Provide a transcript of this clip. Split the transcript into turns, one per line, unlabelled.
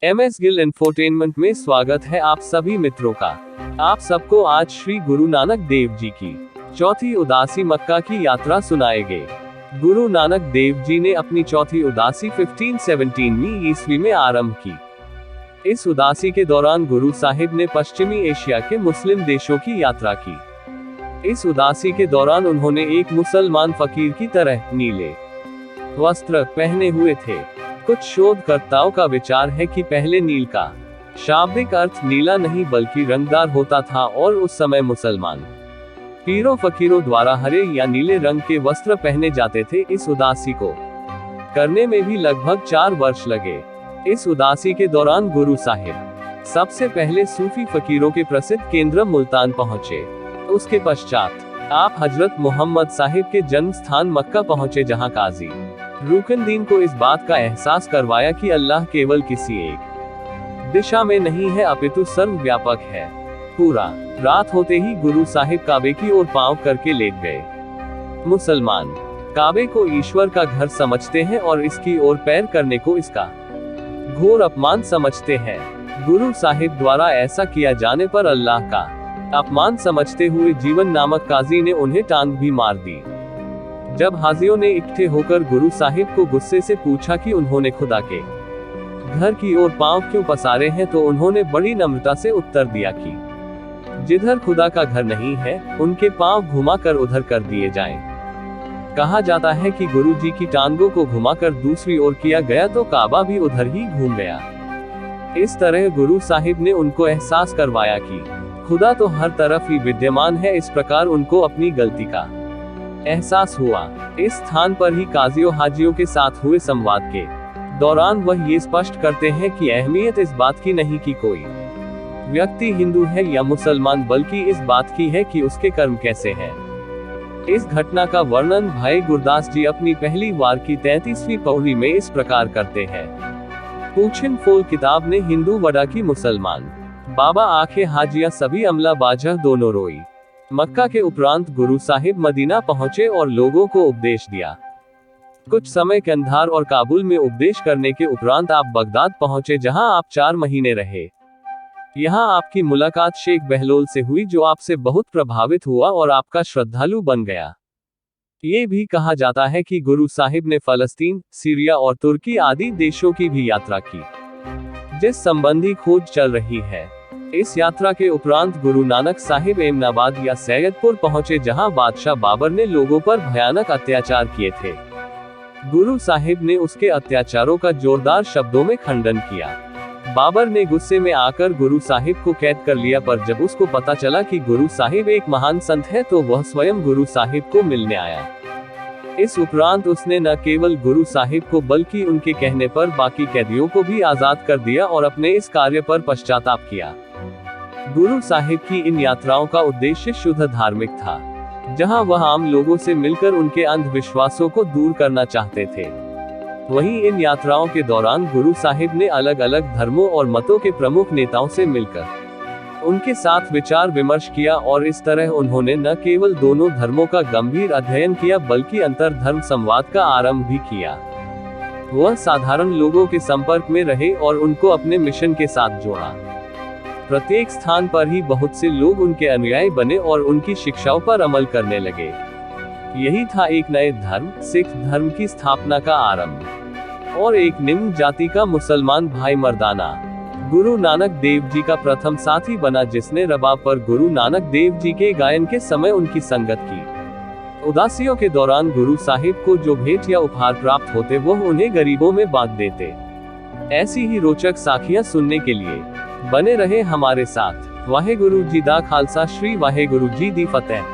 MS Gill infotainment में स्वागत है आप सभी मित्रों का। आप सबको आज श्री गुरु नानक देव जी की चौथी उदासी मक्का की यात्रा सुनाएंगे। गुरु नानक देव जी ने अपनी चौथी उदासी 1517वीं ईस्वी में आरंभ की। इस उदासी के दौरान गुरु साहिब ने पश्चिमी एशिया के मुस्लिम देशों की यात्रा की। इस उदासी के दौरान उन्होंने एक मुसलमान फकीर की तरह नीले वस्त्र पहने हुए थे। कुछ शोधकर्ताओं का विचार है कि पहले नील का शाब्दिक अर्थ नीला नहीं बल्कि रंगदार होता था और उस समय मुसलमान पीरों फकीरों द्वारा हरे या नीले रंग के वस्त्र पहने जाते थे। इस उदासी को करने में भी लगभग 4 वर्ष लगे। इस उदासी के दौरान गुरु साहिब सबसे पहले सूफी फकीरों के प्रसिद्ध केंद्र मुल्तान पहुंचे। उसके पश्चात आप हजरत मोहम्मद साहिब के जन्म स्थान मक्का पहुंचे, जहां काजी रुकनुद्दीन को इस बात का एहसास करवाया कि अल्लाह केवल किसी एक दिशा में नहीं है अपितु सर्वव्यापक है। पूरा रात होते ही गुरु साहिब काबे की ओर पांव करके लेट गए। मुसलमान काबे को ईश्वर का घर समझते हैं और इसकी ओर पैर करने को इसका घोर अपमान समझते हैं। गुरु साहिब द्वारा ऐसा किया जाने पर अल्लाह का अपमान समझते हुए जीवन नामक काजी ने उन्हें टांग भी मार दी। जब हाजियों ने इकट्ठे होकर गुरु साहिब को गुस्से से पूछा कि उन्होंने खुदा के घर की ओर पांव क्यों पसारे हैं, तो उन्होंने बड़ी नम्रता से उत्तर दिया कि जिधर खुदा का घर नहीं है उनके पांव घुमाकर उधर कर दिए जाएं। कहा जाता है कि गुरु जी की टांगों को घुमाकर दूसरी ओर किया गया तो काबा भी उधर ही घूम गया। इस तरह गुरु साहिब ने उनको एहसास करवाया कि खुदा तो हर तरफ ही विद्यमान है। इस प्रकार उनको अपनी गलती का एहसास हुआ। इस स्थान पर ही काजियों हाजियों के साथ हुए संवाद के दौरान वह ये स्पष्ट करते हैं कि अहमियत इस बात की नहीं कि कोई व्यक्ति हिंदू है या मुसलमान, बल्कि इस बात की है कि उसके कर्म कैसे हैं। इस घटना का वर्णन भाई गुरदास जी अपनी पहली वार की 33वीं पौड़ी में इस प्रकार करते हैं। पूछन फोल किताब ने हिंदू वडा की मुसलमान बाबा आखे हाजिया सभी अमला बाजह दोनों रोई। मक्का के उपरांत गुरु साहिब मदीना पहुंचे और लोगों को उपदेश दिया। कुछ समय कंधार और काबुल में उपदेश करने के उपरांत आप बगदाद पहुंचे, जहां आप 4 महीने रहे। यहां आपकी मुलाकात शेख बहलोल से हुई, जो आपसे बहुत प्रभावित हुआ और आपका श्रद्धालु बन गया। ये भी कहा जाता है कि गुरु साहिब ने फलस्तीन, सीरिया और तुर्की आदि देशों की भी यात्रा की, जिस संबंधी खोज चल रही है। इस यात्रा के उपरांत गुरु नानक साहिब एमनाबाद या सैयदपुर पहुंचे, जहां बादशाह बाबर ने लोगों पर भयानक अत्याचार किए थे। गुरु साहिब ने उसके अत्याचारों का जोरदार शब्दों में खंडन किया। बाबर ने गुस्से में आकर गुरु साहिब को कैद कर लिया, पर जब उसको पता चला कि गुरु साहिब एक महान संत है तो वह स्वयं गुरु साहिब को मिलने आया। इस उपरांत उसने न केवल गुरु साहिब को बल्कि उनके कहने पर बाकी कैदियों को भी आजाद कर दिया और अपने इस कार्य पर पश्चाताप किया। गुरु साहिब की इन यात्राओं का उद्देश्य शुद्ध धार्मिक था, जहां वह आम लोगों से मिलकर उनके अंधविश्वासों को दूर करना चाहते थे। वहीं इन यात्राओं के दौरान गुरु साहिब ने अलग अलग धर्मों और मतों के प्रमुख नेताओं से मिलकर उनके साथ विचार विमर्श किया और इस तरह उन्होंने न केवल दोनों धर्मों का गंभीर अध्ययन किया बल्कि अंतर धर्म संवाद का आरंभ भी किया। वह साधारण लोगों के संपर्क में रहे और उनको अपने मिशन के साथ जोड़ा। प्रत्येक स्थान पर ही बहुत से लोग उनके अनुयायी बने और उनकी शिक्षाओं पर अमल करने लगे। यही था एक नए धर्म, सिख धर्म की स्थापना का आरंभ और एक निम्न जाति का मुसलमान भाई मर्दाना गुरु नानक देव जी का प्रथम साथी बना, जिसने रबाब पर गुरु नानक देव जी के गायन के समय उनकी संगत की। उदासियों के दौरान गुरु साहिब को जो भेंट या उपहार प्राप्त होते वह उन्हें गरीबों में बांट देते। ऐसी ही रोचक साखियां सुनने के लिए बने रहे हमारे साथ। वाहे गुरु जी दा खालसा, श्री वाहे गुरु जी दी फतेह।